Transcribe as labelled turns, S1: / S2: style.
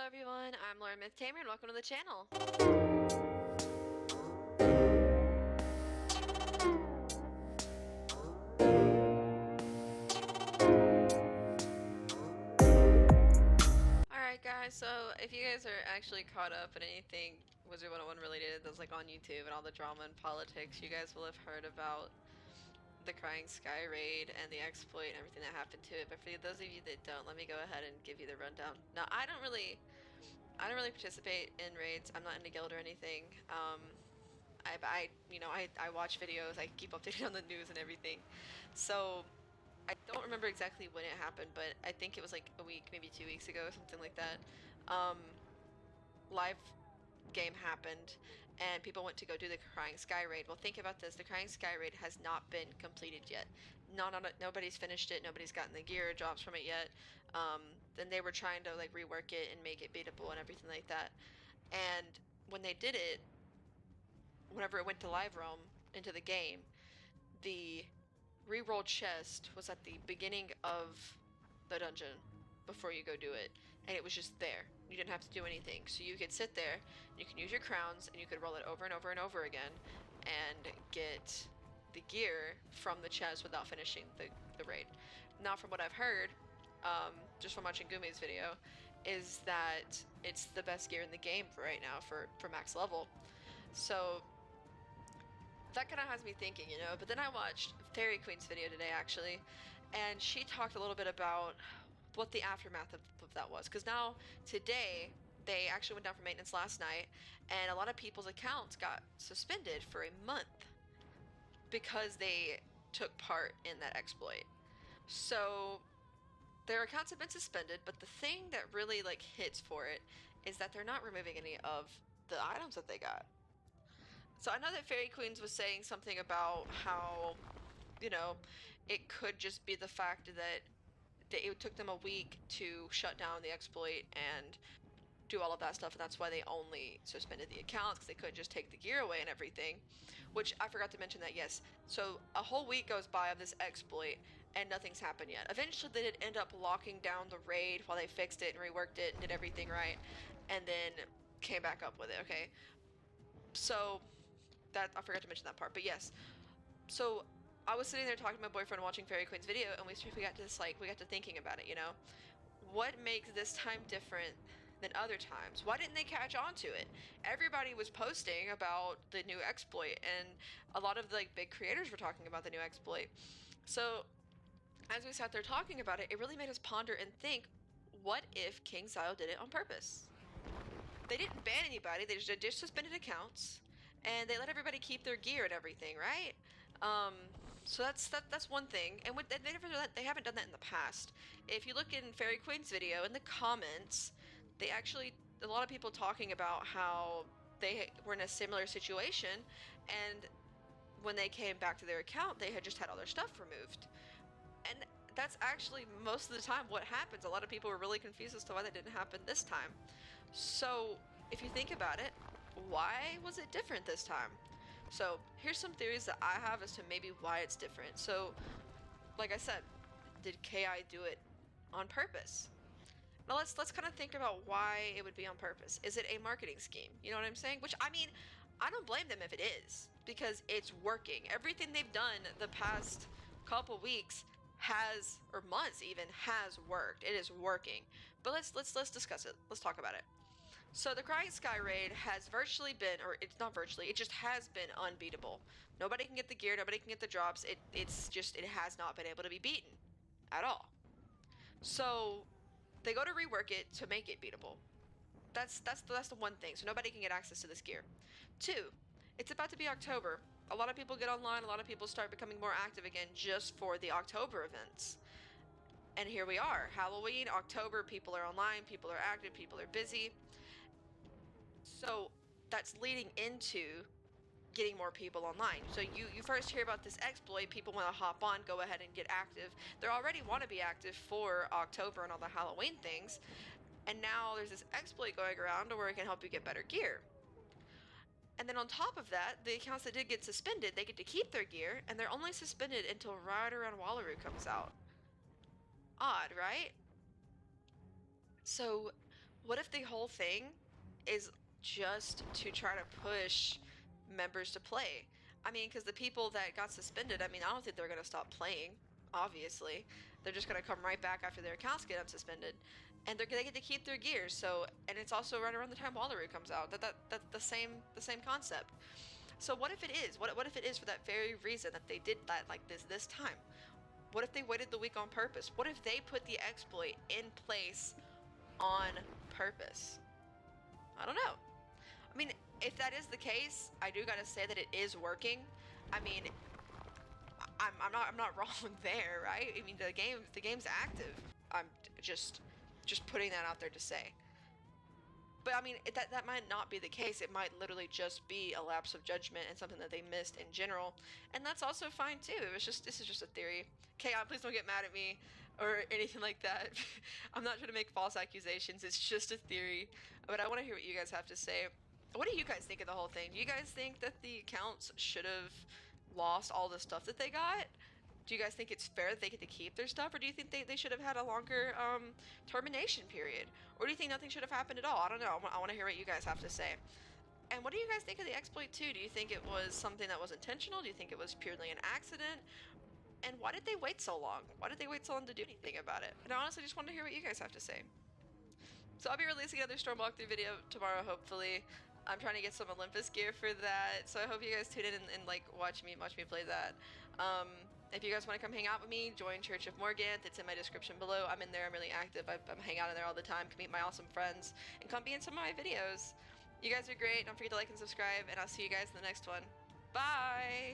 S1: Hello everyone, I'm Laura Myth Tamer and welcome to the channel. Alright guys, so if you guys are actually caught up in anything Wizard 101 related that's like on YouTube and all the drama and politics, you guys will have heard about the Crying Sky raid and the exploit and everything that happened to it. But for those of you that don't, let me go ahead and give you the rundown. Now, I don't really participate in raids. I'm not in a guild or anything. I watch videos, I keep updated on the news and everything. So I don't remember exactly when it happened, but I think it was like a week, maybe 2 weeks ago, something like that. Live game happened and people went to go do the Crying Sky raid. Well, think about this. The Crying Sky raid has not been completed yet. Nobody's finished it. Nobody's gotten the gear or drops from it yet. Then they were trying to like rework it and make it beatable and everything like that. And when they did it, whenever it went to live realm into the game, the reroll chest was at the beginning of the dungeon before you go do it, and it was just there. You didn't have to do anything, so you could sit there, you can use your crowns, and you could roll it over and over and over again and get the gear from the chest without finishing the raid. Now, from what I've heard, just from watching Gumi's video, is that it's the best gear in the game for right now for max level. So that kind of has me thinking, you know. But then I watched Fairy Queen's video today, actually, and she talked a little bit about what the aftermath of that was. Because now, today, they actually went down for maintenance last night, and a lot of people's accounts got suspended for a month because they took part in that exploit. So their accounts have been suspended, but the thing that really like hits for it is that they're not removing any of the items that they got. So I know that Fairy Queens was saying something about how, you know, it could just be the fact that it took them a week to shut down the exploit and do all of that stuff, and that's why they only suspended the accounts, because they couldn't just take the gear away and everything. Which I forgot to mention that, yes. So a whole week goes by of this exploit and nothing's happened yet. Eventually they did end up locking down the raid while they fixed it and reworked it and did everything right, and then came back up with it, okay? So that, I forgot to mention that part, but yes. So I was sitting there talking to my boyfriend watching Fairy Queen's video, and we got to thinking about it, you know? What makes this time different than other times? Why didn't they catch on to it? Everybody was posting about the new exploit, and a lot of the like big creators were talking about the new exploit. So as we sat there talking about it, it really made us ponder and think, what if King Zio did it on purpose? They didn't ban anybody, they just suspended accounts, and they let everybody keep their gear and everything, right? So that's one thing, and they haven't done that in the past. If you look in Fairy Queen's video, in the comments, a lot of people talking about how they were in a similar situation, and when they came back to their account, they had just had all their stuff removed. And that's actually most of the time what happens. A lot of people were really confused as to why that didn't happen this time. So if you think about it, why was it different this time? So here's some theories that I have as to maybe why it's different. So like I said, did KI do it on purpose? Now let's kind of think about why it would be on purpose. Is it a marketing scheme? You know what I'm saying? Which, I mean, I don't blame them if it is, because it's working. Everything they've done the past couple weeks has, or months even, has worked. It is working. But let's discuss it. Let's talk about it. So the Crying Sky raid has virtually been, or it's not virtually, it just has been unbeatable. Nobody can get the gear, nobody can get the drops. It has not been able to be beaten at all. So they go to rework it to make it beatable. That's the one thing. So nobody can get access to this gear. 2, it's about to be October. A lot of people get online, a lot of people start becoming more active again just for the October events. And here we are, Halloween, October, people are online, people are active, people are busy. So that's leading into getting more people online. So you first hear about this exploit, people want to hop on, go ahead and get active. They already want to be active for October and all the Halloween things. And now there's this exploit going around where it can help you get better gear. And then on top of that, the accounts that did get suspended, they get to keep their gear, and they're only suspended until right around Wallaroo comes out. Odd, right? So What if the whole thing is just to try to push members to play? I mean, because the people that got suspended, I mean, I don't think they're going to stop playing, obviously. They're just going to come right back after their accounts get unsuspended. And they get to keep their gears. So, and it's also right around the time Wallaroo comes out. That's the same concept. So what if it is? What if it is for that very reason that they did that like this time? What if they waited the week on purpose? What if they put the exploit in place on purpose? I don't know. I mean, if that is the case, I do gotta say that it is working. I mean, I'm not wrong there, right? I mean, the game's active. I'm just putting that out there to say. But I mean, that might not be the case. It might literally just be a lapse of judgment and something that they missed in general, and that's also fine too. This is just a theory. Okay, please don't get mad at me or anything like that. I'm not trying to make false accusations. It's just a theory. But I want to hear what you guys have to say. What do you guys think of the whole thing? Do you guys think that the accounts should have lost all the stuff that they got? Do you guys think it's fair that they get to keep their stuff, or do you think they should have had a longer termination period? Or do you think nothing should have happened at all? I don't know. I want to hear what you guys have to say. And what do you guys think of the exploit too? Do you think it was something that was intentional? Do you think it was purely an accident? And why did they wait so long? Why did they wait so long to do anything about it? And I honestly just want to hear what you guys have to say. So I'll be releasing another Storm walkthrough video tomorrow, hopefully. I'm trying to get some Olympus gear for that, so I hope you guys tune in and like watch me play that. If you guys want to come hang out with me, join Church of Morganth. It's in my description below. I'm in there. I'm really active. I'm hanging out in there all the time. Can meet my awesome friends and come be in some of my videos. You guys are great. Don't forget to like and subscribe, and I'll see you guys in the next one. Bye!